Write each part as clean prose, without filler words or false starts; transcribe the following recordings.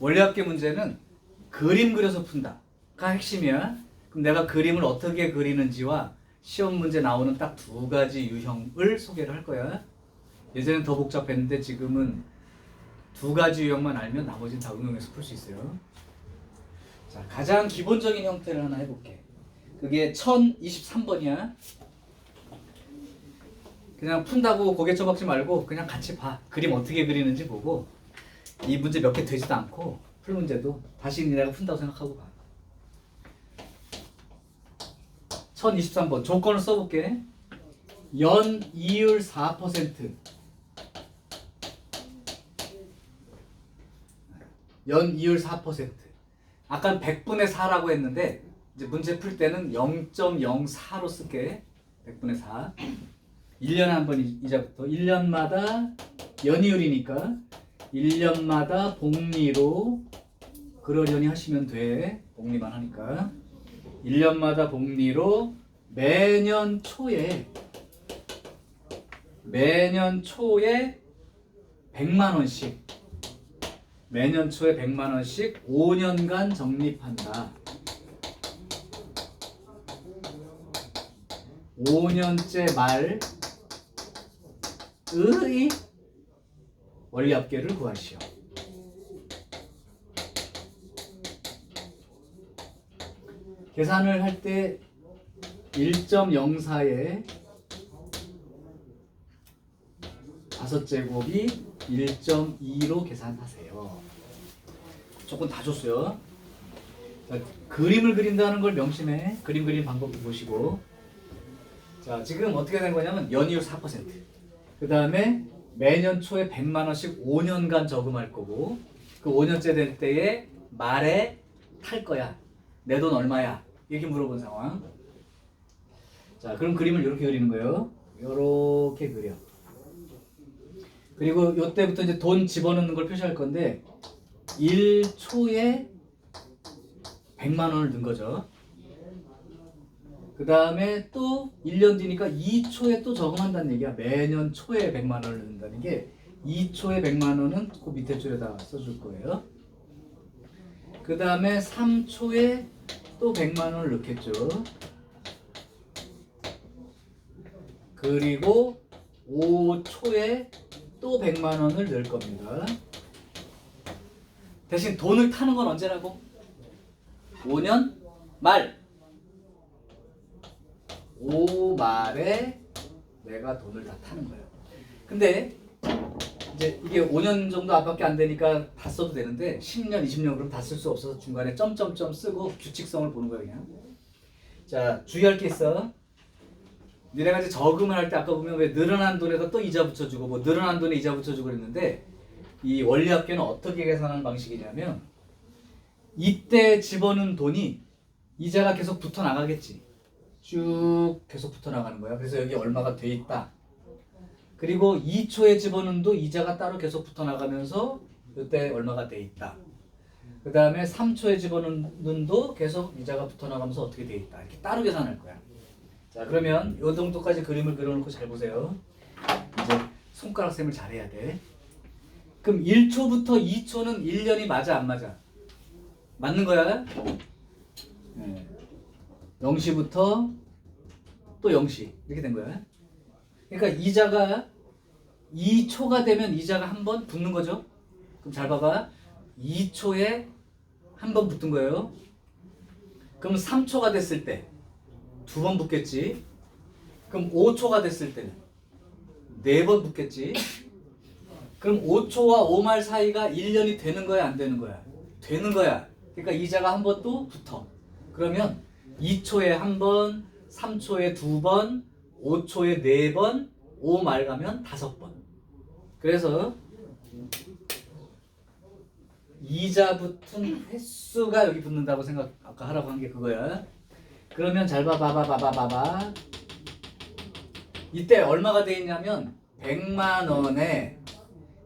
원리합계 문제는 그림 그려서 푼다가 핵심이야. 그럼 내가 그림을 어떻게 그리는지와 시험 문제 나오는 딱 두 가지 유형을 소개를 할 거야. 예전엔 더 복잡했는데 지금은 두 가지 유형만 알면 나머지는 다 응용해서 풀 수 있어요. 자, 가장 기본적인 형태를 하나 해볼게. 그게 1023번이야. 그냥 푼다고 고개 쳐박지 말고 그냥 같이 봐. 그림 어떻게 그리는지 보고 이 문제 몇 개 되지도 않고 풀 문제도 다시 내가 푼다고 생각하고 봐. 1023번 조건을 써볼게. 연 이율 4%. 연 이율 4%. 아까 100분의 4라고 했는데 이제 문제 풀 때는 0.04로 쓸게. 100분의 4. 1년에 한 번 이자부터 1년마다 연이율이니까 1년마다 복리로 그러려니 하시면 돼. 복리만 하니까 1년마다 복리로 매년 초에 100만 원씩 매년 초에 100만 원씩 5년간 적립한다. 5년째 말의 원리합계를 구하시오. 계산을 할 때 1.04에 5제곱이 1.2로 계산하세요. 조금 다 줬어요. 자, 그림을 그린다는 걸 명심해. 그림 그리는 방법도 보시고. 자, 지금 어떻게 된 거냐면 연이율 4%. 그 다음에 매년 초에 100만 원씩 5년간 저금할 거고 그 5년째 될 때에 말에 탈 거야. 내 돈 얼마야? 이렇게 물어본 상황. 자, 그럼 그림을 이렇게 그리는 거예요. 이렇게 그려. 그리고 이때부터 이제 돈 집어넣는 걸 표시할 건데 1초에 100만 원을 넣은 거죠. 그 다음에 또 1년 뒤니까 2초에 또 저금한다는 얘기야. 매년 초에 100만 원을 넣는다는 게 2초에 100만 원은 그 밑에 줄에다 써줄 거예요. 그 다음에 3초에 또 100만 원을 넣겠죠. 그리고 5초에 또 100만 원을 넣을 겁니다. 대신 돈을 타는 건 언제라고? 5년 말. 5말에 내가 돈을 다 타는 거예요. 근데 이제 이게 5년 정도 앞밖에 안 되니까 다 써도 되는데 10년, 20년 그럼 다 쓸 수 없어서 중간에 점점점 쓰고 규칙성을 보는 거예요, 그냥. 자, 주의할 게 있어. 니네가 이제 저금을 할 때 아까 보면 왜 늘어난 돈에다 또 이자 붙여주고 뭐 늘어난 돈에 이자 붙여주고 그랬는데 이 원리합계는 어떻게 계산하는 방식이냐면 이때 집어넣은 돈이 이자가 계속 붙어 나가겠지. 쭉 계속 붙어 나가는 거야. 그래서 여기 얼마가 돼 있다. 그리고 2초에 집어넣은도 이자가 따로 계속 붙어 나가면서 이때 얼마가 돼 있다. 그 다음에 3초에 집어넣은도 계속 이자가 붙어 나가면서 어떻게 돼 있다. 이렇게 따로 계산할 거야. 자, 그러면 이 정도까지 그림을 그려놓고 잘 보세요. 이제 손가락 셈을 잘해야 돼. 그럼 1초부터 2초는 1년이 맞아 안 맞아? 맞는 거야? 네. 0시부터 또 0시 이렇게 된 거야. 그러니까 이자가 2초가 되면 이자가 한 번 붙는 거죠. 그럼 잘 봐봐. 2초에 한 번 붙은 거예요. 그럼 3초가 됐을 때 두 번 붙겠지. 그럼 5초가 됐을 때는 4번 붙겠지. 그럼 5초와 5말 사이가 1년이 되는 거야 안 되는 거야? 되는 거야. 그러니까 이자가 한 번 또 붙어. 그러면 2초에 한 번, 3초에 2번, 5초에 4번, 5말 가면 5번. 그래서 이자 붙은 횟수가 여기 붙는다고 생각 아까 하라고 한 게 그거야. 그러면 잘 봐봐. 이때 얼마가 돼 있냐면 100만 원에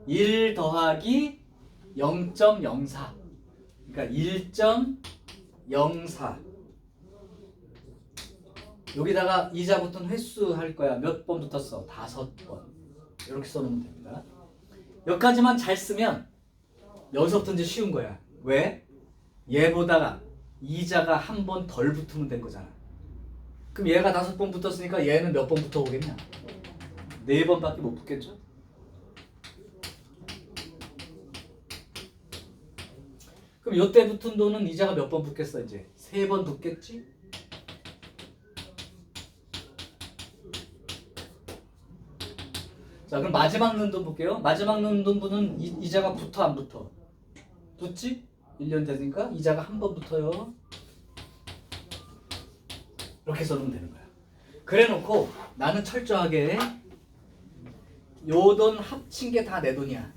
1 더하기 0.04. 그러니까 1.04. 여기다가 이자 붙은 횟수 할 거야. 몇 번 붙었어? 5번. 이렇게 써놓으면 됩니다. 여기까지만 잘 쓰면 여기서부터 이제 쉬운 거야. 왜? 얘보다 이자가 한 번 덜 붙으면 된 거잖아. 그럼 얘가 5번 붙었으니까 얘는 몇 번 붙어오겠냐? 4번밖에 못 붙겠죠? 그럼 요때 붙은 돈은 이자가 몇 번 붙겠어 이제? 3번 붙겠지? 자, 그럼 마지막 넣은 돈 볼게요. 마지막 넣은 돈분은 이자가 붙어 안 붙어? 붙지? 1년 되니까 이자가 한 번 붙어요. 이렇게 써놓으면 되는 거야. 그래 놓고 나는 철저하게 요 돈 합친 게 다 내 돈이야.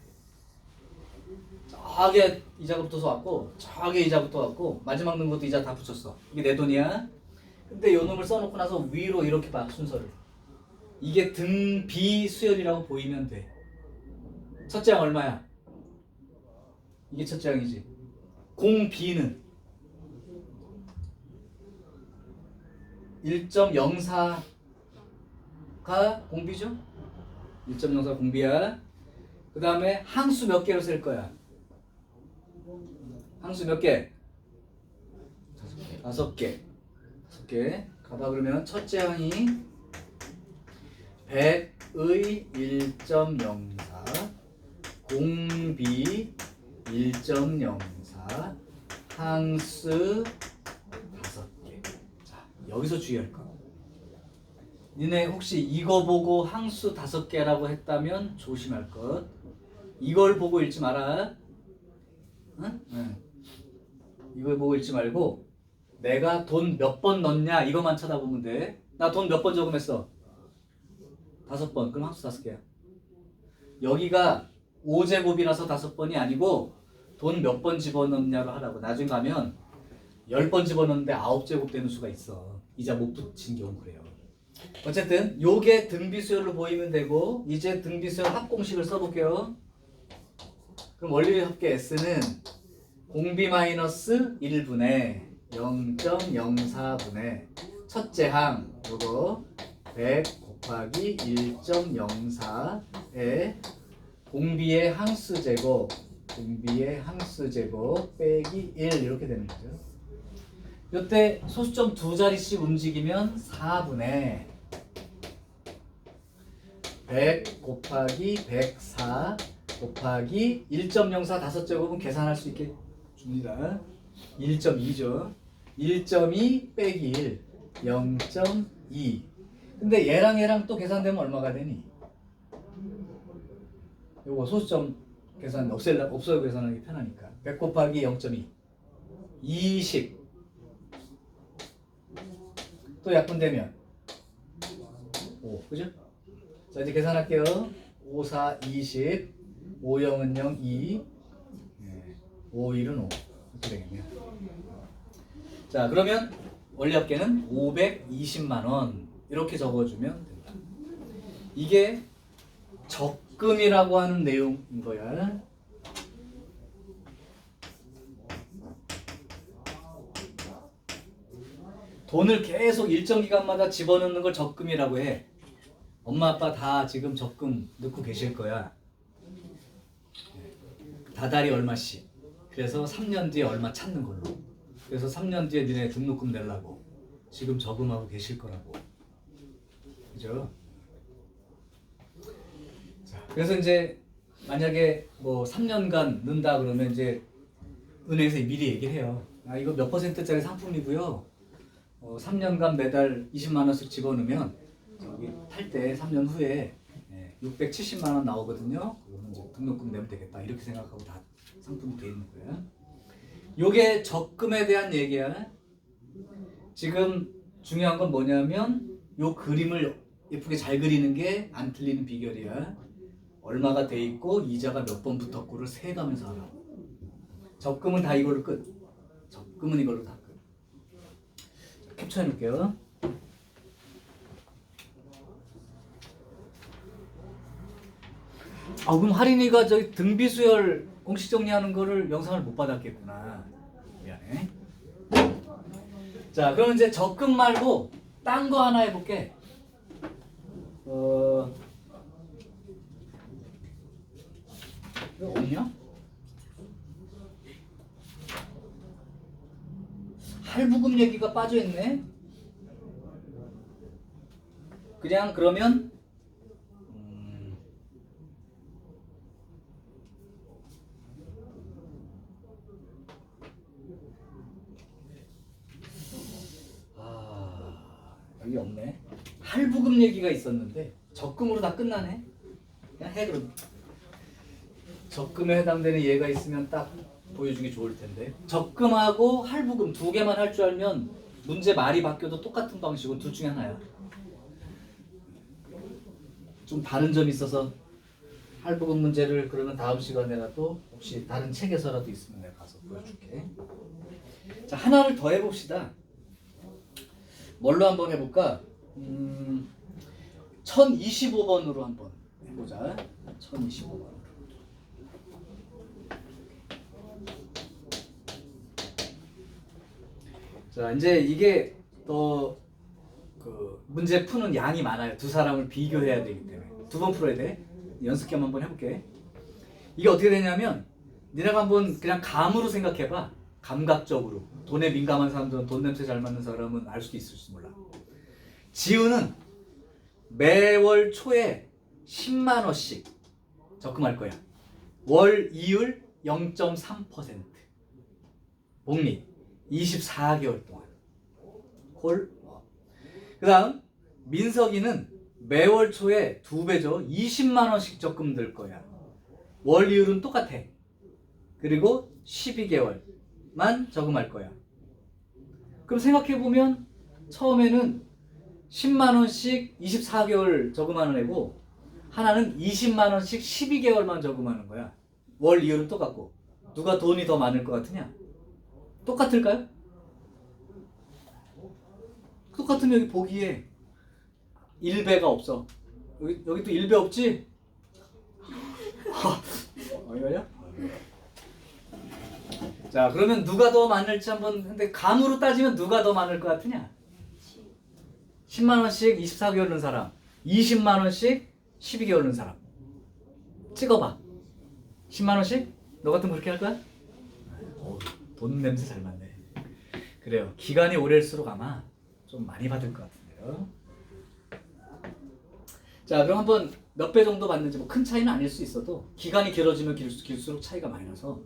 저게 이자가 붙어서 왔고 저게 이자 붙어왔고 마지막 넣은 것도 이자 다 붙였어. 이게 내 돈이야. 근데 요 놈을 써놓고 나서 위로 이렇게 봐 순서를. 이게 등비 수열이라고 보이면 돼. 첫째 항 얼마야? 이게 첫째 항이지. 공비는 1.04가 공비죠? 1.04 공비야. 그 다음에 항수 몇 개로 쓸 거야? 항수 몇 개? 5개. 5개. 가봐 그러면 첫째 항이 100의 1.04 공비 1.04 항수 5개. 자, 여기서 주의할 거. 니네 혹시 이거 보고 항수 5개라고 했다면 조심할 것. 이걸 보고 읽지 마라. 응? 응. 이걸 보고 읽지 말고 내가 돈 몇 번 넣냐 이것만 쳐다보면 돼. 나 돈 몇 번 저금했어? 5번. 그럼 항수 5개야. 여기가 5제곱이라서 5번이 아니고 돈 몇 번 집어넣냐로 하라고. 나중에 가면 10번 집어넣는데 9제곱 되는 수가 있어. 이자 못 붙인 경우 그래요. 어쨌든 요게 등비수열로 보이면 되고 이제 등비수열 합공식을 써볼게요. 그럼 원리합계 S는 공비 마이너스 1분의 0.04분의 첫째 항 요거 100 곱하기 1.04에 공비의 항수제곱 빼기 1 이렇게 되는 거죠. 요때 소수점 2자리씩 움직이면 4분의 100 곱하기 104 곱하기 1.04 5제곱은 계산할 수 있게 줍니다. 1.2죠. 1.2 빼기 1 0.2. 근데 얘랑 또 계산되면 얼마가 되니? 요거 소수점 계산 없어요 계산하기 편하니까 100 곱하기 0.2 20. 또 약분되면 5. 그죠? 자 이제 계산할게요. 5, 4, 20 5, 0은 0, 2 5, 1은 5 이렇게 되겠네요. 자 그러면 원리합계는 520만원 이렇게 적어주면 된다. 이게 적금이라고 하는 내용인 거야. 돈을 계속 일정 기간마다 집어넣는 걸 적금이라고 해. 엄마 아빠 다 지금 적금 넣고 계실 거야. 다달이 얼마씩. 그래서 3년 뒤에 얼마 찾는 걸로. 그래서 3년 뒤에 니네 등록금 내려고 지금 저금하고 계실 거라고. 그죠? 자, 그래서 이제 만약에 뭐 3년간 넣는다 그러면 이제 은행에서 미리 얘기를 해요. 아 이거 몇 %짜리 상품이고요. 3년간 매달 20만 원씩 집어넣으면 저기 탈 때 3년 후에 670만 원 나오거든요. 그러면 이제 등록금 내면 되겠다. 이렇게 생각하고 다 상품이 돼 있는 거야. 요게 적금에 대한 얘기야. 지금 중요한 건 뭐냐면 요 그림을 예쁘게 잘 그리는 게 안 틀리는 비결이야. 얼마가 돼 있고 이자가 몇 번 붙었고를 세가면서 하라. 적금은 다 이걸로 끝. 적금은 이걸로 다 끝. 캡처해 놓을게요. 아 그럼 할인이가 저기 등비수열 공식 정리하는 거를 영상을 못 받았겠구나. 미안해. 자 그럼 이제 적금 말고 딴 거 하나 해볼게. 이거 없냐? 할부금 얘기가 빠져있네. 그냥 그러면 여기 없네. 할부금 얘기가 있었는데 적금으로 다 끝나네. 그냥 해 그럼. 적금에 해당되는 예가 있으면 딱 보여주기 좋을 텐데. 적금하고 할부금 두 개만 할 줄 알면 문제 말이 바뀌어도 똑같은 방식으로 둘 중에 하나야. 좀 다른 점이 있어서 할부금 문제를 그러면 다음 시간에 내가 또 혹시 다른 책에서라도 있으면 내가 가서 보여줄게. 자, 하나를 더 해봅시다. 뭘로 한번 해볼까? 1025번으로 한번 해보자. 1025번. 자, 이제 이게 또 그 문제 푸는 양이 많아요. 두 사람을 비교해야 되기 때문에 두 번 풀어야 돼. 연습 겸 한번 해볼게. 이게 어떻게 되냐면 니네가 한번 그냥 감으로 생각해봐. 감각적으로. 돈에 민감한 사람들은 돈 냄새 잘 맡는 사람은 알 수도 있을지 몰라. 지우는 매월 초에 10만 원씩 적금할 거야. 월 이율 0.3%. 복리 24개월 동안. 콜. 그 다음 민석이는 매월 초에 2배죠. 20만 원씩 적금 들 거야. 월 이율은 똑같아. 그리고 12개월만 적금할 거야. 그럼 생각해보면 처음에는 10만 원씩 24개월 적금하는 애고 하나는 20만 원씩 12개월만 적금하는 거야. 월 이율은 똑같고. 누가 돈이 더 많을 것 같으냐? 똑같을까요? 똑같으면 여기 보기에 1배가 없어. 여기 또 1배 없지? 이거요? 자, 그러면 누가 더 많을지 한번. 근데 감으로 따지면 누가 더 많을 것 같으냐? 10만 원씩 24개월 는 사람, 20만 원씩 12개월 는 사람. 찍어봐. 10만 원씩? 너 같으면 그렇게 할 거야? 돈 냄새 잘 맡네. 그래요. 기간이 오래일수록 아마 좀 많이 받을 것 같은데요. 자, 그럼 한번 몇 배 정도 받는지 뭐 큰 차이는 아닐 수 있어도 기간이 길어지면 길수록 차이가 많이 나서.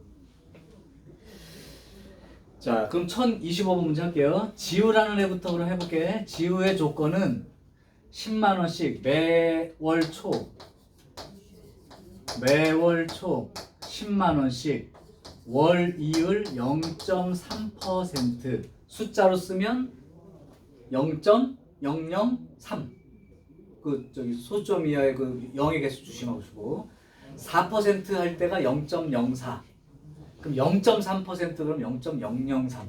자, 그럼 1025번 문제 할게요. 지우라는 애부터 그럼 해볼게. 지우의 조건은 10만 원씩 매월 초 10만 원씩 월 이율 0.3% 숫자로 쓰면 0.003. 그 저기 소점 이하의 그 0의 개수 조심하시고 4% 할 때가 0.04. 그럼 0.3% 그럼 0.003.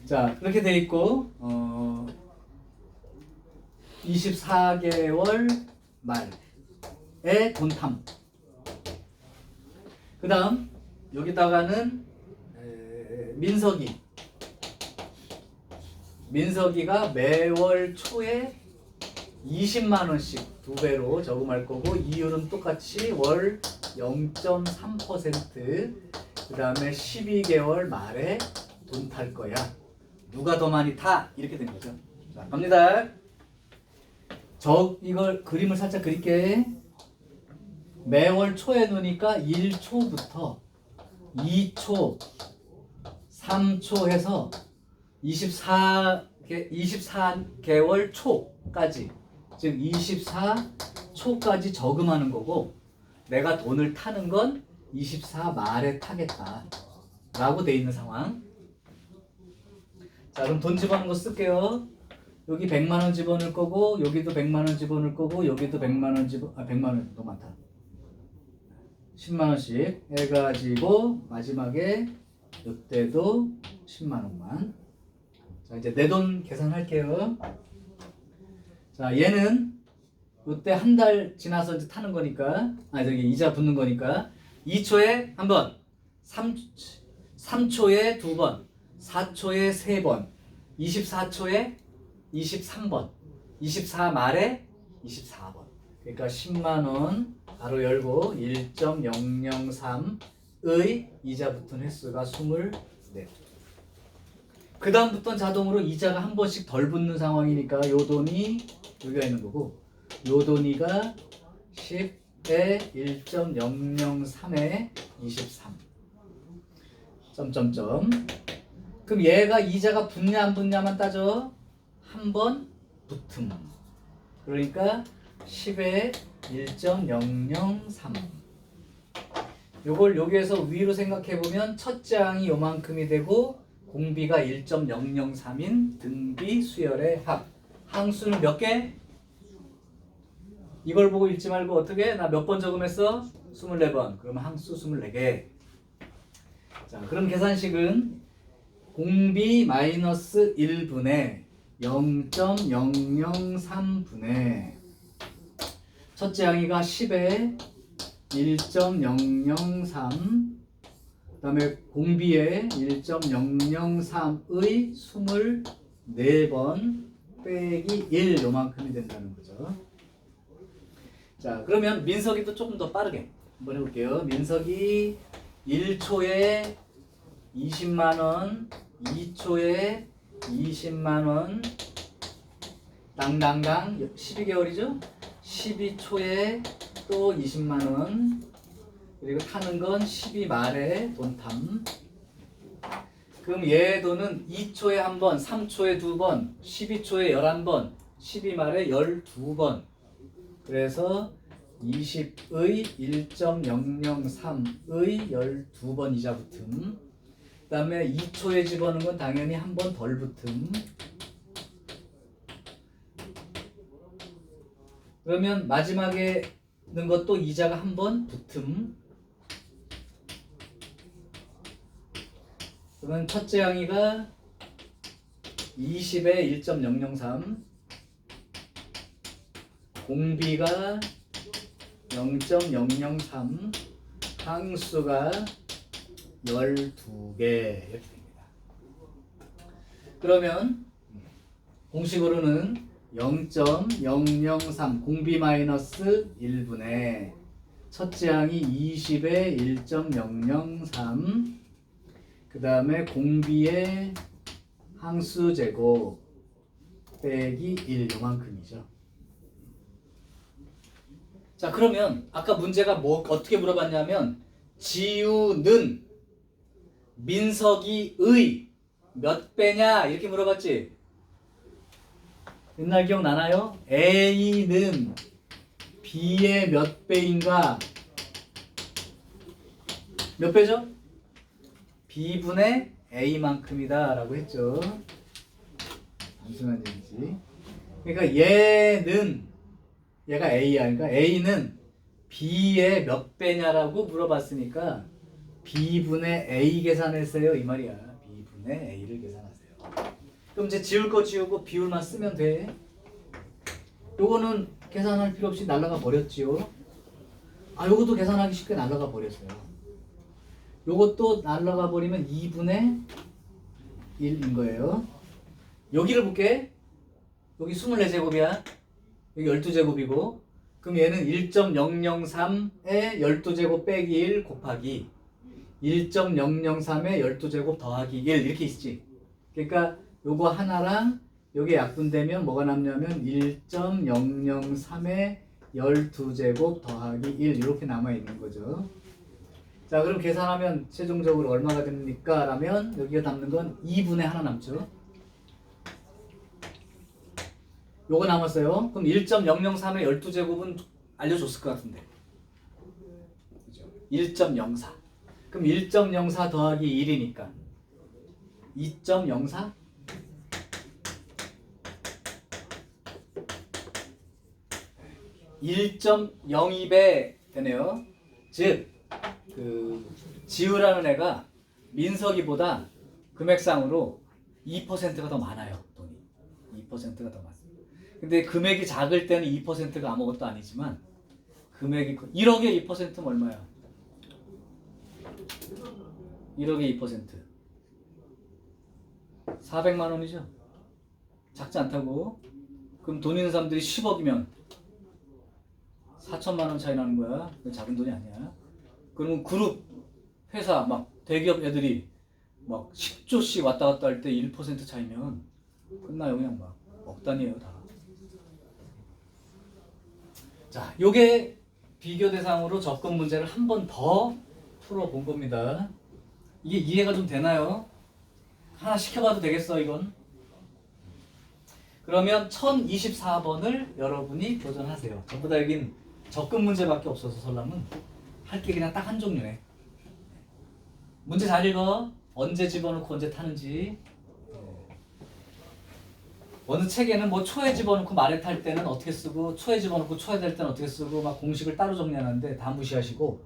자, 그렇게 돼 있고 24개월 말에 돈탐. 그 다음 여기다가는 민석이가 매월 초에 20만 원씩 2배로 저금할 거고 이율은 똑같이 월 0.3%. 그 다음에 12개월 말에 돈 탈 거야. 누가 더 많이 타? 이렇게 된 거죠. 자, 갑니다. 이걸 그림을 살짝 그릴게. 매월 초에 놓으니까 1초부터 2초, 3초 해서 24개월 초까지, 즉 24초까지 저금하는 거고 내가 돈을 타는 건 24 말에 타겠다 라고 돼 있는 상황. 자, 그럼 돈 집어넣는 거 쓸게요. 여기 100만 원 집어넣을 거고 여기도 100만 원 집어넣을 거고 여기도 100만 원 100만 원 너무 많다. 10만 원씩 해가지고 마지막에 이때도 10만 원만. 자, 이제 내 돈 계산할게요. 자, 얘는 이때 한 달 지나서 이제 타는 거니까, 저기 이자 붙는 거니까 2초에 한 번, 3초에 두 번, 4초에 세 번, 24초에 23번, 24 말에 24번. 그러니까 10만 원 바로 열고 1.003의 이자 붙은 횟수가 24 네. 그 다음부터는 자동으로 이자가 한 번씩 덜 붙는 상황이니까 요 돈이 여기가 있는 거고 요 돈이가 10에 1.003에 23 점점점. 그럼 얘가 이자가 붙냐 안 붙냐만 따져. 한 번 붙음. 그러니까 10에 1.003. 요걸 여기에서 위로 생각해 보면 첫째 항이 요만큼이 되고 공비가 1.003인 등비 수열의 합. 항수는 몇 개? 이걸 보고 읽지 말고 어떻게? 나 몇 번 적음했어? 24번. 그럼 항수 24개. 자, 그럼 계산식은 공비 마이너스 1분의 0.003분의 첫째 항이가 10에 1.003 그 다음에 공비에 1.003의 24번 빼기 1 요만큼이 된다는 거죠. 자, 그러면 민석이도 조금 더 빠르게 한번 해볼게요. 민석이 1초에 20만원, 2초에 20만원, 당당당 12개월이죠? 12초에 또 20만원, 그리고 타는 건 12말에 돈탐. 그럼 얘 돈은 2초에 한 번, 3초에 두 번, 12초에 11번, 12말에 12번. 그래서 20의 1.003의 12번 이자 붙음. 그 다음에 2초에 집어넣은 건 당연히 한 번 덜 붙음. 그러면 마지막에 넣은 것도 이자가 한 번 붙음. 그러면 첫째 항이가 20에 1.003, 공비가 0.003, 항수가 12개 이렇게 됩니다. 그러면 공식으로는 0.003 공비 마이너스 1분의 첫째 항이 20에 1.003 그 다음에 공비의 항수 제곱 빼기 1 요만큼이죠. 자, 그러면 아까 문제가 뭐 어떻게 물어봤냐면 지우는 민석이의 몇 배냐 이렇게 물어봤지. 옛날 기억나나요? A는 B의 몇 배인가? 몇 배죠? B분의 A만큼이다 라고 했죠. 무슨 말인지. 그러니까 얘가 A야. 그러니까 A는 B의 몇 배냐라고 물어봤으니까 B분의 A 계산했어요 이 말이야. B분의 A를 계산하세요. 그럼 이제 지울 거 지우고 비율만 쓰면 돼. 요거는 계산할 필요 없이 날라가 버렸지요. 아, 요것도 계산하기 쉽게 날라가 버렸어요. 요것도 날라가 버리면 2분의 1인 거예요. 여기를 볼게. 여기 24제곱이야. 여기 12제곱이고 그럼 얘는 1.003에 12제곱 빼기 1 곱하기 1.003에 12제곱 더하기 1 이렇게 있지. 그러니까 요거 하나랑 요게 약분되면 뭐가 남냐면 1.003에 12제곱 더하기 1 이렇게 남아있는 거죠. 자, 그럼 계산하면 최종적으로 얼마가 됩니까? 라면 여기가 남는 건 2분의 1 남죠. 요거 남았어요. 그럼 1.003의 12제곱은 알려줬을 것 같은데. 그죠? 1.04. 그럼 1.04 더하기 1이니까 2.04? (1.02배) 되네요. 즉 지우라는 애가 민석이보다 금액상으로 2%가 더 많아요. 돈이 2%가 더 많습니다. 근데 금액이 작을 때는 2%가 아무것도 아니지만 금액이 1억에 2%면 얼마야? 1억에 2% 400만 원이죠. 작지 않다고. 그럼 돈 있는 사람들이 10억이면 4천만 원 차이 나는 거야. 작은 돈이 아니야. 그러면 그룹 회사 막 대기업 애들이 막 10조씩 왔다 갔다 할 때 1% 차이면 끝나요. 그냥 막 억단이에요 다. 자, 요게 비교 대상으로 접근 문제를 한 번 더 풀어본 겁니다. 이게 이해가 좀 되나요? 하나 시켜봐도 되겠어 이건? 그러면 1024번을 여러분이 도전하세요. 전부 다 여긴 접근 문제밖에 없어서 설람은 할 게 그냥 딱 한 종류네. 문제 잘 읽어. 언제 집어넣고 언제 타는지. 어느 책에는 뭐 초에 집어넣고 말에 탈 때는 어떻게 쓰고 초에 집어넣고 초에 될 때는 어떻게 쓰고 막 공식을 따로 정리하는데 다 무시하시고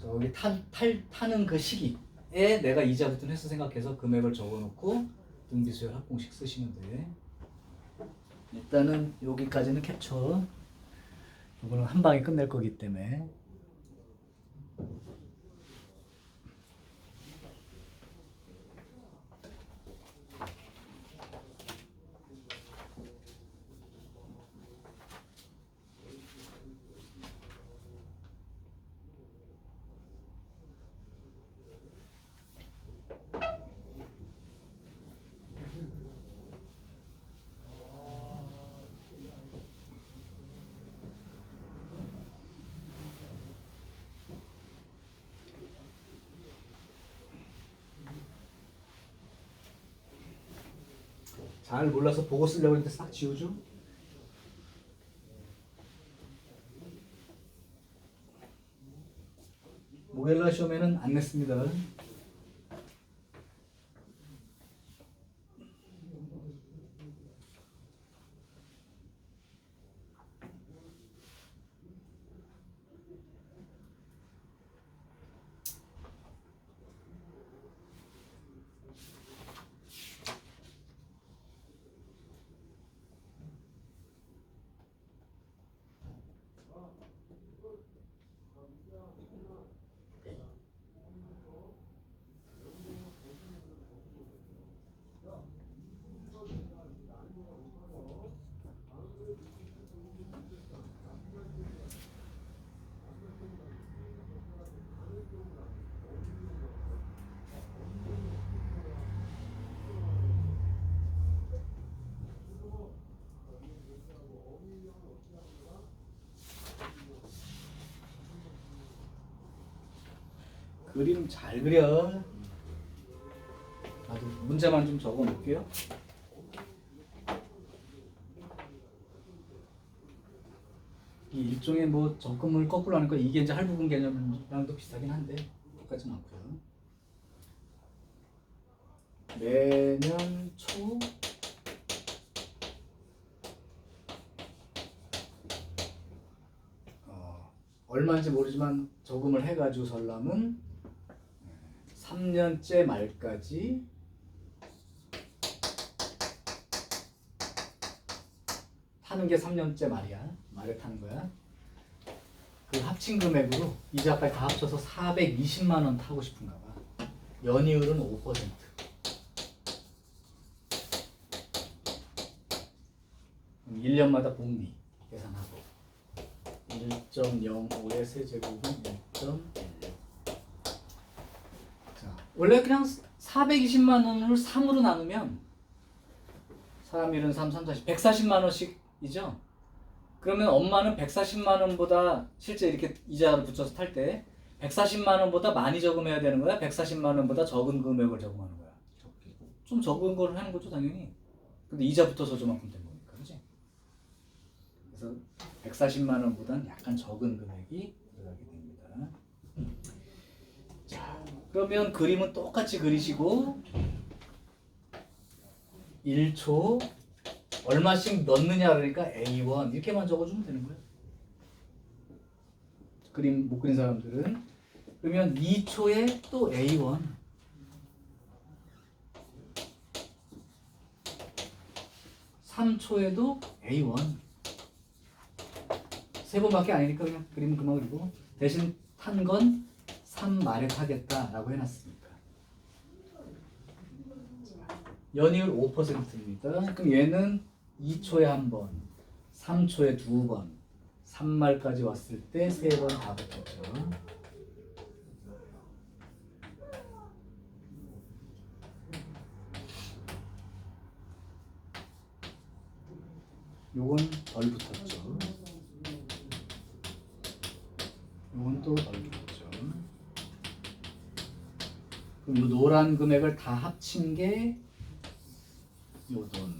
저기 타는 그 시기에 내가 이자부터 횟수 생각해서 금액을 적어놓고 등비수열 합공식 쓰시면 돼. 일단은 여기까지는 캡처. 이거는 한 방에 끝낼 거기 때문에. 잘 몰라서 보고 쓰려고 했는데 싹 지우죠? 모겔라 시험에는 안 냈습니다. 그림 잘 그려. 나도 문제만 좀 적어 놓을게요. 이 일종의 뭐 적금을 거꾸로 하는 거 이게 이제 할부금 개념이랑도 비슷하긴 한데 똑같진 않고요. 매년 초 얼마인지 모르지만 저금을 해가지고 설람은 3년째 말까지 타는 게 3년째 말이야. 말에 타는 거야. 그 합친 금액으로 이자까지 다 합쳐서 420만 원 타고 싶은가 봐. 연이율은 5%. 그럼 1년마다 복리 계산하고 1.05의 세제곱은 1.16. 원래 그냥 420만 원을 3으로 나누면 3, 1은 3, 3, 40, 140만 원씩이죠. 그러면 엄마는 140만 원보다 실제 이렇게 이자를 붙여서 탈 때 140만 원보다 많이 저금해야 되는 거야? 140만 원보다 적은 금액을 저금하는 거야? 좀 적은 걸 하는 거죠 당연히. 근데 이자 붙어서 저만큼 된 거니까, 그렇지? 그래서 140만 원보다는 약간 적은 금액이 들어가게 됩니다. 자, 그러면 그림은 똑같이 그리시고 1초 얼마씩 넣느냐 그러니까 A1 이렇게만 적어주면 되는 거예요. 그림 못 그린 사람들은. 그러면 2초에 또 A1 3초에도 A1 세 번밖에 아니니까 그냥 그림은 그만 그리고 대신 탄 건 3말에 타겠다라고 해놨으니까. 연이율 5%입니다. 그럼 얘는 2초에 한 번, 3초에 두 번, 3말까지 왔을 때 세 번 다 붙었죠. 요건 덜 붙었죠. 요건 또 덜 붙었죠. 그럼 요 노란 금액을 다 합친 게 요 돈.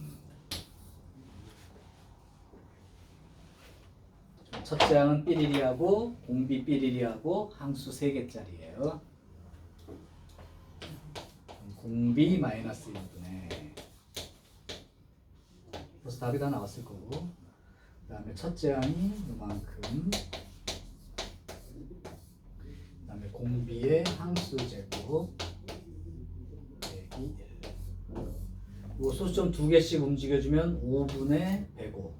첫째 항은 삐리리하고 공비 삐리리하고 항수 3개짜리예요. 공비 마이너스 1분의 벌써 답이 다 나왔을 거고, 그 다음에 첫째 항이 이만큼, 그 다음에 공비의 항수 제곱 빼기 1. 이거 소수점 2개씩 움직여주면 5분의 105.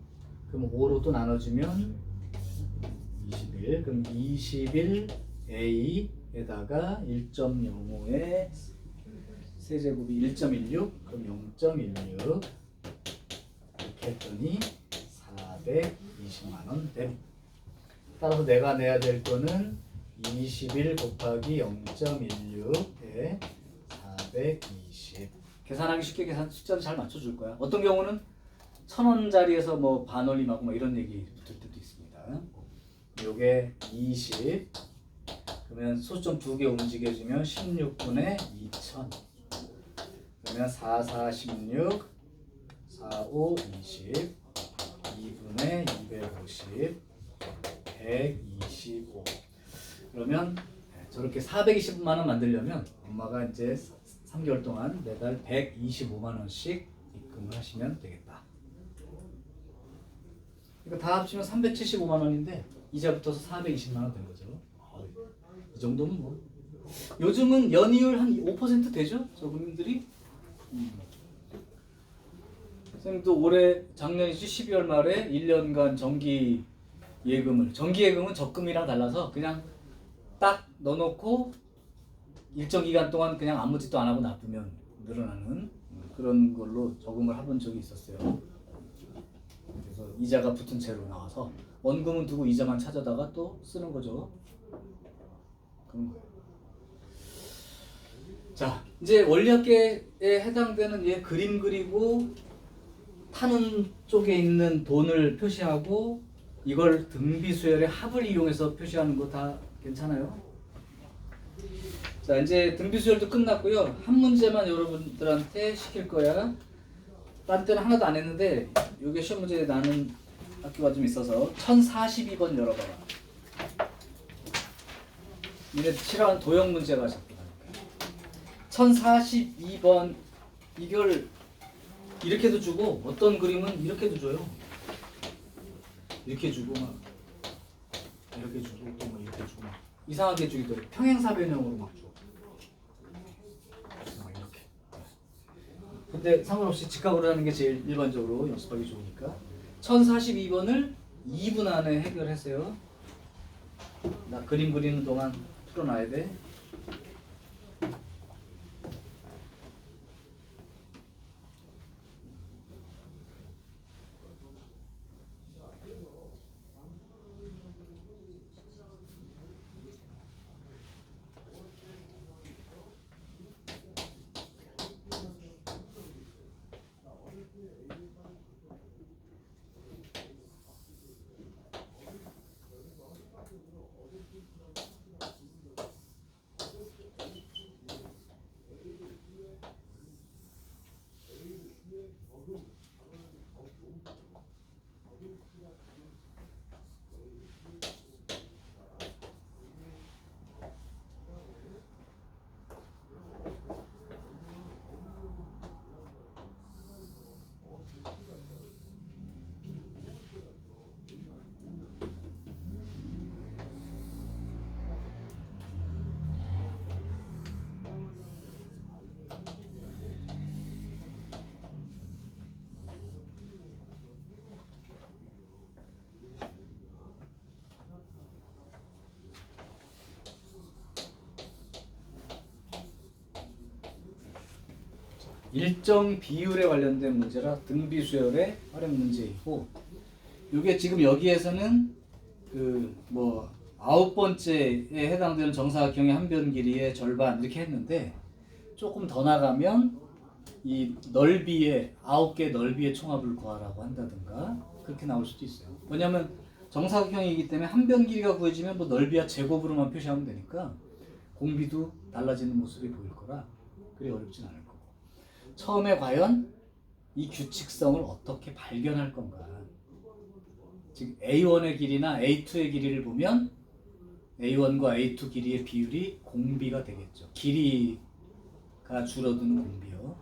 그럼 5로 또 나눠주면 21. 그럼 21A에다가 1.05에 세제곱이 1.16. 그럼 0.16. 이렇게 했더니 420만원 됨. 따라서 내가 내야 될 거는 21 곱하기 0.16에 420. 계산하기 쉽게 숫자를 잘 맞춰줄 거야. 어떤 경우는 1,000원짜리에서 뭐 반올림하고 뭐 이런 얘기 붙을 때도 있습니다. 요게 20. 그러면 소수점 2개 움직여주면 16분의 2000. 그러면 4, 4, 16, 4, 5, 20, 2분의 250, 125. 그러면 저렇게 425만 원 만들려면 엄마가 이제 3개월 동안 매달 125만 원씩 입금을 하시면 되겠다. 이거 다 합치면 375만 원인데 이자 붙어서 420만 원 된 거죠. 이 정도면 뭐 요즘은 연이율 한 5% 되죠? 저분들이. 선생님도 올해 작년이지 12월 말에 1년간 정기 예금은 적금이랑 달라서 그냥 딱 넣어놓고 일정 기간 동안 그냥 아무 짓도 안 하고 놔두면 늘어나는 그런 걸로 저금을 해본 적이 있었어요. 그래서 이자가 붙은 채로 나와서 원금은 두고 이자만 찾아다가 또 쓰는 거죠. 그런 거예요. 자, 이제 원리학계에 해당되는 얘 그림 그리고 타는 쪽에 있는 돈을 표시하고 이걸 등비수열의 합을 이용해서 표시하는 거 다 괜찮아요? 자, 이제 등비수열도 끝났고요. 한 문제만 여러분들한테 시킬 거야. 딴 때는 하나도 안 했는데 이게 시험 문제에 나는 학교가 좀 있어서 1042번 열어봐라. 니네 싫어하는 도형 문제가 자꾸 나니까. 1042번 이걸 이렇게도 주고 어떤 그림은 이렇게도 줘요. 이렇게 주고 막 이렇게 주고 또 막 이렇게 주고 막 이상하게 주기도 해. 평행사변형으로 막 줘. 막 이렇게. 근데 상관없이 직각으로 하는 게 제일 일반적으로 연습하기 좋으니까 1042번을 2분 안에 해결하세요. 나 그림 그리는 동안 풀어놔야 돼. 일정 비율에 관련된 문제라 등비수열의 활용 문제이고, 이게 지금 여기에서는 그 뭐 9번째에 해당되는 정사각형의 한 변 길이의 절반 이렇게 했는데, 조금 더 나가면 이 넓이의 9개 넓이의 총합을 구하라고 한다든가 그렇게 나올 수도 있어요. 왜냐하면 정사각형이기 때문에 한 변 길이가 구해지면 뭐 넓이와 제곱으로만 표시하면 되니까 공비도 달라지는 모습이 보일 거라 그리 어렵진 않을 거고. 처음에 과연 이 규칙성을 어떻게 발견할 건가. 즉 A1의 길이나 A2의 길이를 보면 A1과 A2 길이의 비율이 공비가 되겠죠. 길이가 줄어드는 공비요.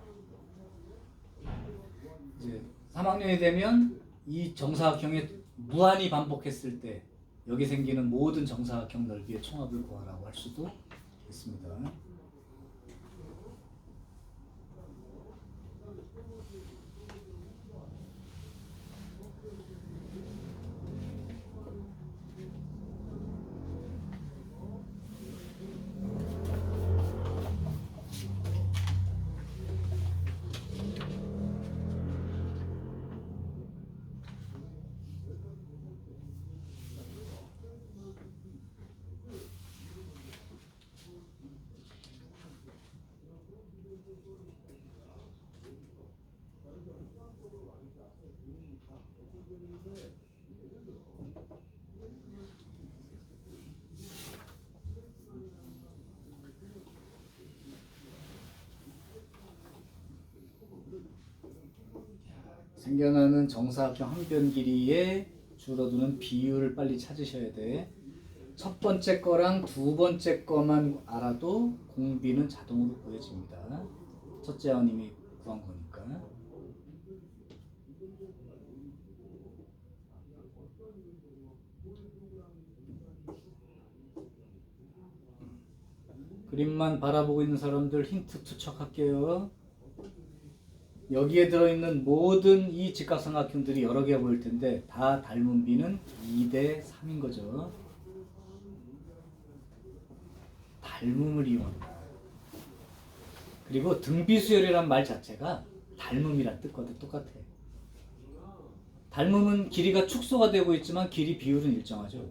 이제 3학년이 되면 이 정사각형에 무한히 반복했을 때 여기 생기는 모든 정사각형 넓이의 총합을 구하라고 할 수도 있습니다. 생겨나는 정사각형 한 변 길이의 줄어드는 비율을 빨리 찾으셔야 돼. 첫 번째 거랑 두 번째 거만 알아도 공비는 자동으로 구해집니다. 첫째 아님이 구한 거니까. 그림만 바라보고 있는 사람들 힌트 투척할게요. 여기에 들어있는 모든 이 직각삼각형들이 여러 개가 보일 텐데 다 닮은 비는 2대 3인 거죠. 닮음을 이용한다. 그리고 등비수열이란 말 자체가 닮음이란 뜻과 똑같아. 닮음은 길이가 축소가 되고 있지만 길이 비율은 일정하죠.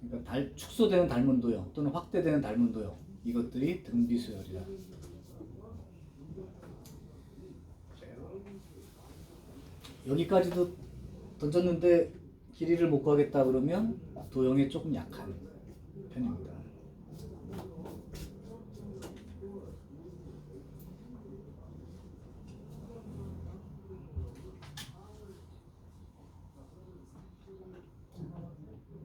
그러니까 축소되는 닮은 도형 또는 확대되는 닮은 도형, 이것들이 등비수열이다. 여기까지도 던졌는데 길이를 못 구하겠다 그러면 도형이 조금 약한 편입니다.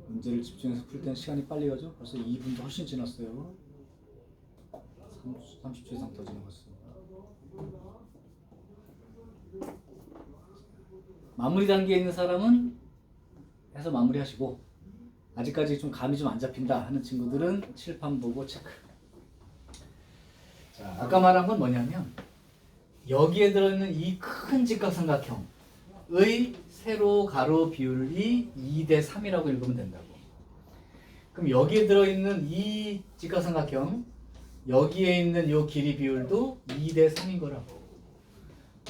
문제를 집중해서 풀 때는 시간이 빨리 가죠? 벌써 2분도 훨씬 지났어요. 30초 이상 더 지나갔어요. 마무리 단계에 있는 사람은 해서 마무리하시고, 아직까지 좀 감이 좀 안 잡힌다 하는 친구들은 칠판 보고 체크. 자, 아까 말한 건 뭐냐면 여기에 들어있는 이 큰 직각삼각형의 세로 가로 비율이 2대 3이라고 읽으면 된다고. 그럼 여기에 들어있는 이 직각삼각형, 여기에 있는 요 길이 비율도 2대 3인 거라고.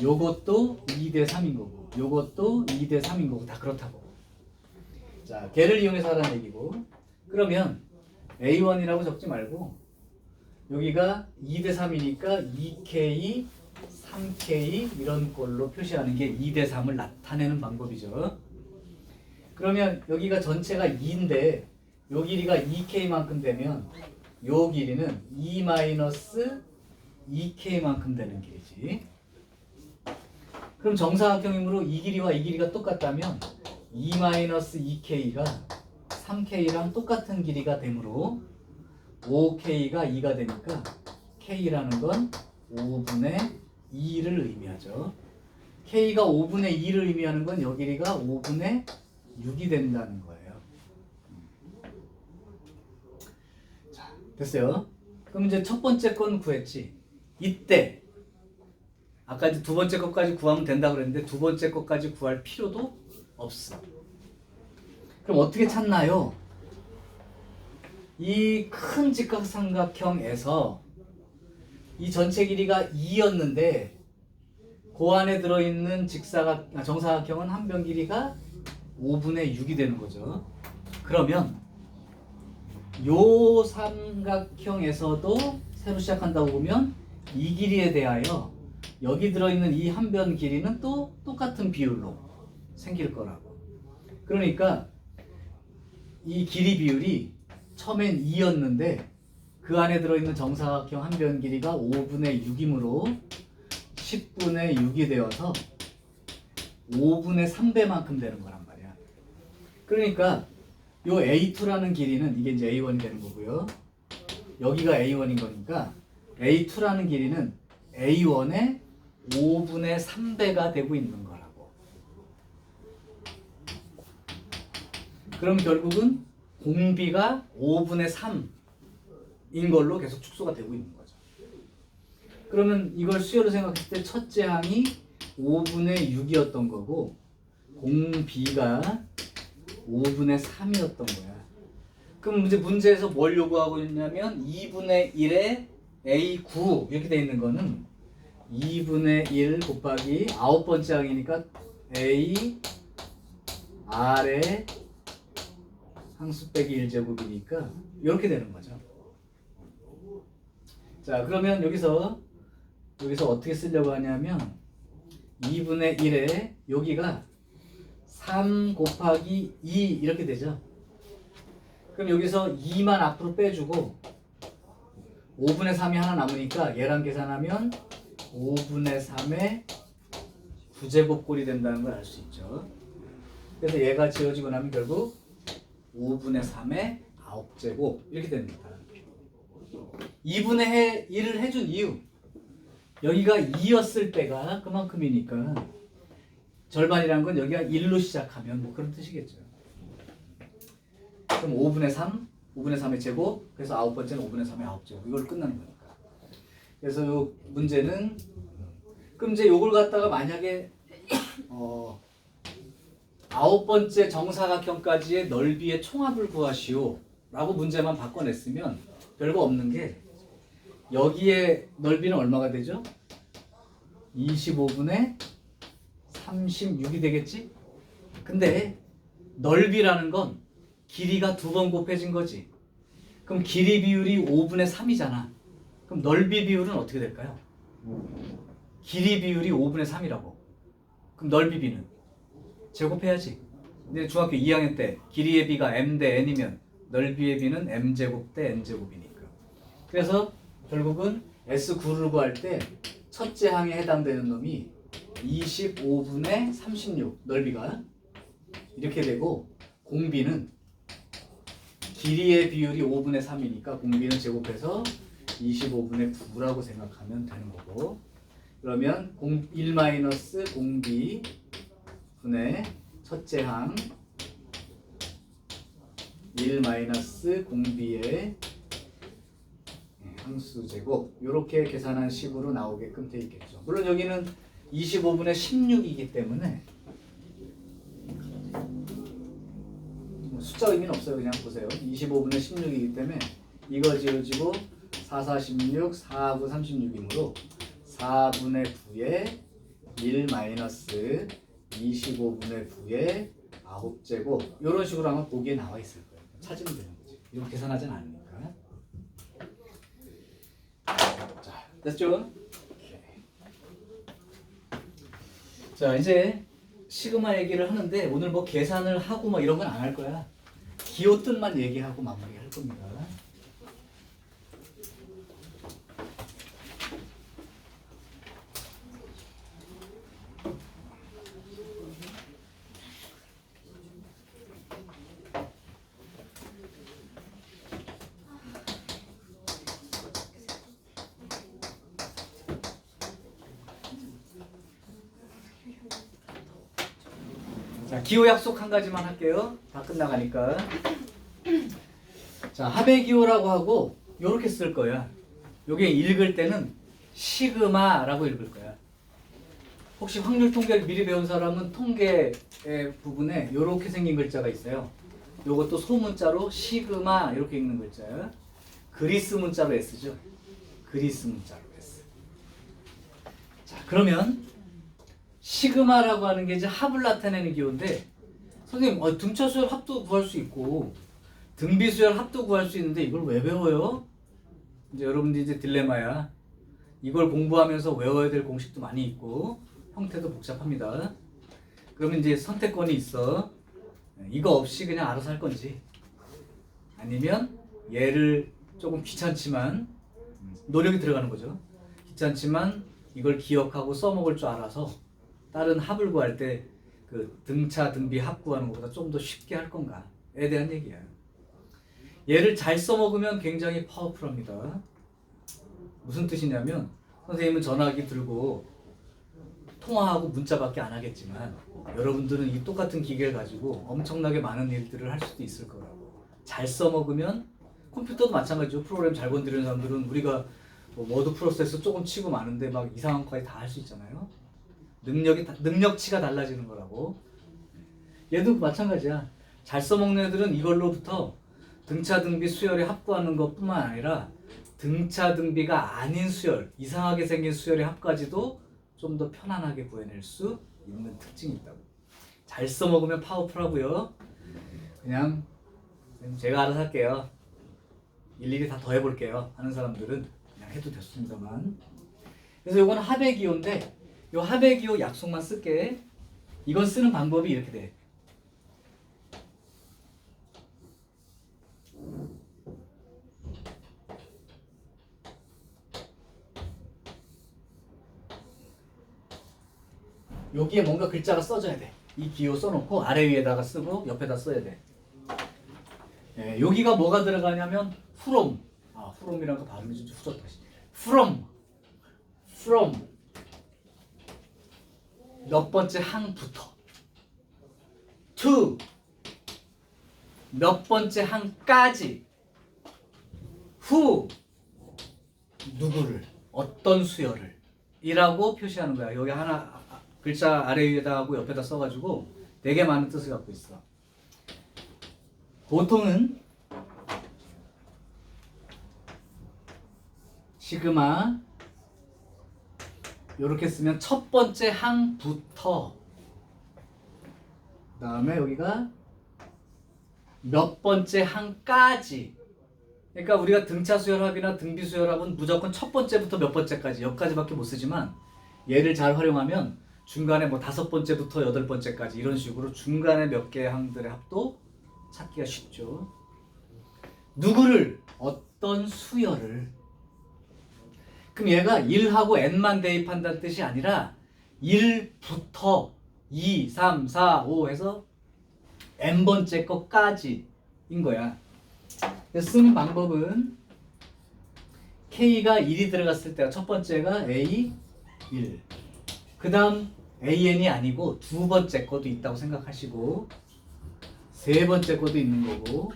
요것도 2대 3인 거고, 요것도 2대 3인 거고, 다 그렇다고. 자, 걔를 이용해서 하라는 얘기고. 그러면 A1이라고 적지 말고 여기가 2대 3이니까 2K, 3K 이런 걸로 표시하는 게 2대 3을 나타내는 방법이죠. 그러면 여기가 전체가 2인데 요 길이가 2K만큼 되면 요 길이는 2-2K만큼 되는 길이지. 그럼 정사각형이므로 이 길이와 이 길이가 똑같다면 2-2K가 3K랑 똑같은 길이가 되므로 5K가 2가 되니까 K라는 건 5분의 2를 의미하죠. K가 5분의 2를 의미하는 건 요 길이가 5분의 6이 된다는 거예요. 자, 됐어요. 그럼 이제 첫 번째 건 구했지. 이때 아까 이제 두 번째 것까지 구하면 된다 그랬는데 두 번째 것까지 구할 필요도 없어. 그럼 어떻게 찾나요? 이 큰 직각삼각형에서 이 전체 길이가 2였는데 그 안에 들어있는 정사각형은 한 변 길이가 5분의 6이 되는 거죠. 그러면 요 삼각형에서도 새로 시작한다고 보면 이 길이에 대하여 여기 들어있는 이 한 변 길이는 또 똑같은 비율로 생길 거라고. 그러니까 이 길이 비율이 처음엔 2였는데 그 안에 들어있는 정사각형 한 변 길이가 5분의 6이므로 10분의 6이 되어서 5분의 3배만큼 되는 거란 말이야. 그러니까 요 A2라는 길이는 이게 이제 A1이 되는 거고요. 여기가 A1인 거니까 A2라는 길이는 A1의 5분의 3배가 되고 있는 거라고. 그럼 결국은 공비가 5분의 3인 걸로 계속 축소가 되고 있는 거죠. 그러면 이걸 수열로 생각했을 때 첫째 항이 5분의 6이었던 거고 공비가 5분의 3이었던 거야. 그럼 이제 문제에서 뭘 요구하고 있냐면 2분의 1에 A9 이렇게 돼 있는 거는 2분의 1 곱하기 아홉 번째 항이니까 A R의 항수 빼기 1제곱이니까 이렇게 되는 거죠. 자, 그러면 여기서 어떻게 쓰려고 하냐면 2분의 1에 여기가 3 곱하기 2 이렇게 되죠. 그럼 여기서 2만 앞으로 빼주고 5분의 3이 하나 남으니까 얘랑 계산하면 5분의 3의 9제곱꼴이 된다는 걸 알 수 있죠. 그래서 얘가 지워지고 나면 결국 5분의 3의 9제곱 이렇게 됩니다. 2분의 1을 해준 이유, 여기가 2였을 때가 그만큼이니까 절반이란 건 여기가 1로 시작하면 뭐 그런 뜻이겠죠. 그럼 5분의 3, 5분의 3의 제곱, 그래서 아홉 번째는 5분의 3의 9제곱, 이걸 끝나는 거니까. 그래서 요 문제는, 그럼 이제 요걸 갖다가 만약에 아홉 번째 정사각형까지의 넓이의 총합을 구하시오 라고 문제만 바꿔냈으면 별거 없는 게, 여기에 넓이는 얼마가 되죠? 25분의 36이 되겠지? 근데 넓이라는 건 길이가 두 번 곱해진 거지. 그럼 길이 비율이 5분의 3이잖아. 그럼 넓이 비율은 어떻게 될까요? 길이 비율이 5분의 3이라고. 그럼 넓이 비는 제곱해야지. 근데 중학교 2학년 때 길이의 비가 m 대 n이면 넓이의 비는 m제곱 대 n제곱이니까. 그래서 결국은 S9를 구할 때 첫째 항에 해당되는 놈이 25분의 36 넓이가 이렇게 되고, 공비는 길이의 비율이 5분의 3이니까 공비는 제곱해서 25분의 9라고 생각하면 되는 거고, 그러면 1- 공비 분의 첫째 항 1- 공비의 항수 제곱, 이렇게 계산한 식으로 나오게끔 돼 있겠죠. 물론 여기는 25분의 16이기 때문에 숫자 의미는 없어요. 그냥 보세요. 25분의 16이기 때문에 이거 지워지고 4, 4, 16, 4, 9, 36이므로 4분의 9에 1 마이너스 25분의 9에 9제곱, 이런 식으로 하면 보기에 나와 있을 거예요. 찾으면 되는 거지. 이렇게 계산하진 않으니까. 자, 됐죠? 자, 이제 시그마 얘기를 하는데 오늘 뭐 계산을 하고 뭐 이런 건 안 할 거야. 기호 뜻만 얘기하고 마무리할 겁니다. 자, 기호 약속 한 가지만 할게요. 다 끝나가니까. 자, 합의 기호라고 하고 요렇게 쓸 거야. 요게 읽을 때는 시그마라고 읽을 거야. 혹시 확률 통계를 미리 배운 사람은 통계의 부분에 요렇게 생긴 글자가 있어요. 요것도 소문자로 시그마 이렇게 읽는 글자야. 그리스 문자로 S죠. 그리스 문자로 S. 자, 그러면 시그마라고 하는 게 이제 합을 나타내는 기호인데, 선생님 등차수열 합도 구할 수 있고 등비수열 합도 구할 수 있는데 이걸 왜 배워요? 이제 여러분들이 이제 딜레마야. 이걸 공부하면서 외워야 될 공식도 많이 있고 형태도 복잡합니다. 그러면 이제 선택권이 있어. 이거 없이 그냥 알아서 할 건지, 아니면 얘를 조금 귀찮지만 노력이 들어가는 거죠. 귀찮지만 이걸 기억하고 써먹을 줄 알아서 다른 합을 구할 때 그 등차 등비 합 구하는 것보다 좀 더 쉽게 할 건가에 대한 얘기야. 얘를 잘 써먹으면 굉장히 파워풀합니다. 무슨 뜻이냐면, 선생님은 전화기 들고 통화하고 문자밖에 안 하겠지만 여러분들은 이 똑같은 기계를 가지고 엄청나게 많은 일들을 할 수도 있을 거라고. 잘 써먹으면, 컴퓨터도 마찬가지죠. 프로그램 잘 건드리는 사람들은 우리가 뭐 워드 프로세서 조금 치고 많은데 막 이상한 것까지 다 할 수 있잖아요. 능력치가 달라지는 거라고. 얘도 마찬가지야. 잘 써먹는 애들은 이걸로부터 등차 등비 수열에 합구하는 것뿐만 아니라 등차 등비가 아닌 수열, 이상하게 생긴 수열의 합까지도 좀 더 편안하게 구해낼 수 있는 특징이 있다고. 잘 써먹으면 파워풀하고요. 그냥 제가 알아서 할게요. 일일이 다 더해볼게요 하는 사람들은 그냥 해도 됐습니다만. 그래서 이건 합의 기호인데, 이 합의 기호 약속만 쓸게. 이건 쓰는 방법이 이렇게 돼. 여기에 뭔가 글자가 써져야 돼. 이 기호 써놓고 아래 위에다가 쓰고 옆에다 써야 돼. 예, 여기가 뭐가 들어가냐면 from. from이라는 거 발음이 좀 후졌다. from 몇 번째 항부터 to 몇 번째 항까지 who 누구를 어떤 수열을 이라고 표시하는 거야. 여기 하나 글자 아래 위에다 하고 옆에다 써가지고 되게 많은 뜻을 갖고 있어. 보통은 시그마 이렇게 쓰면 첫 번째 항부터, 그 다음에 여기가 몇 번째 항까지. 그러니까 우리가 등차 수열합이나 등비 수열합은 무조건 첫 번째부터 몇 번째까지, 여기까지밖에 못 쓰지만 얘를 잘 활용하면 중간에 뭐 다섯 번째부터 여덟 번째까지 이런 식으로 중간에 몇 개의 항들의 합도 찾기가 쉽죠. 누구를, 어떤 수열을. 그럼 얘가 1하고 n만 대입한다는 뜻이 아니라 1부터 2, 3, 4, 5 해서 n번째 것까지인 거야. 그래서 쓰는 방법은 K가 1이 들어갔을 때가 첫 번째가 A1, 그 다음 AN이 아니고 두 번째 것도 있다고 생각하시고 세 번째 것도 있는 거고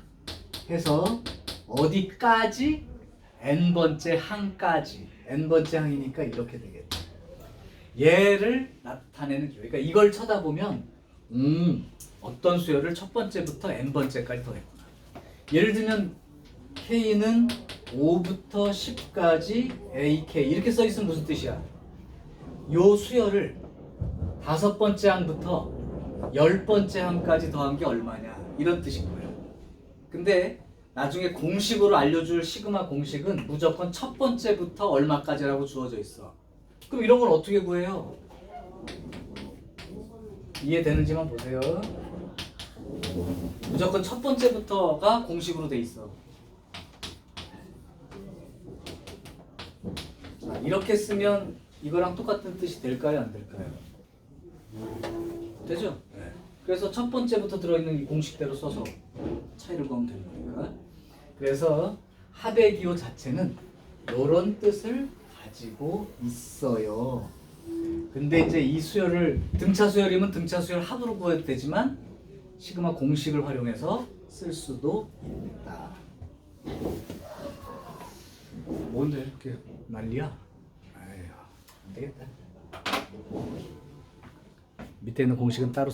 해서 어디까지? n번째 항까지. n번째 항이니까 이렇게 되겠다. 얘를 나타내는 기호. 그러니까 이걸 쳐다보면 어떤 수열을 첫 번째부터 n번째까지 더했구나. 예를 들면 K는 5부터 10까지 AK 이렇게 써있으면 무슨 뜻이야? 요 수열을 다섯 번째 항부터 10번째 항까지 더한 게 얼마냐 이런 뜻인 거예요. 근데 나중에 공식으로 알려줄 시그마 공식은 무조건 첫 번째부터 얼마까지라고 주어져 있어. 그럼 이런 걸 어떻게 구해요? 이해되는지만 보세요. 무조건 첫 번째부터가 공식으로 돼 있어. 자, 이렇게 쓰면 이거랑 똑같은 뜻이 될까요? 안 될까요? 되죠? 네. 그래서 첫 번째부터 들어있는 이 공식대로 써서 차이를 구하면 되는 거니까. 그래서 합의 기호 자체는 이런 뜻을 가지고 있어요. 근데 이제 이 수열을 등차 수열이면 등차 수열 합으로 구해도 되지만 시그마 공식을 활용해서 쓸 수도 있다. 뭔데 이렇게 난리야? 아휴, 안 되겠다. 밑에 있는 공식은 따로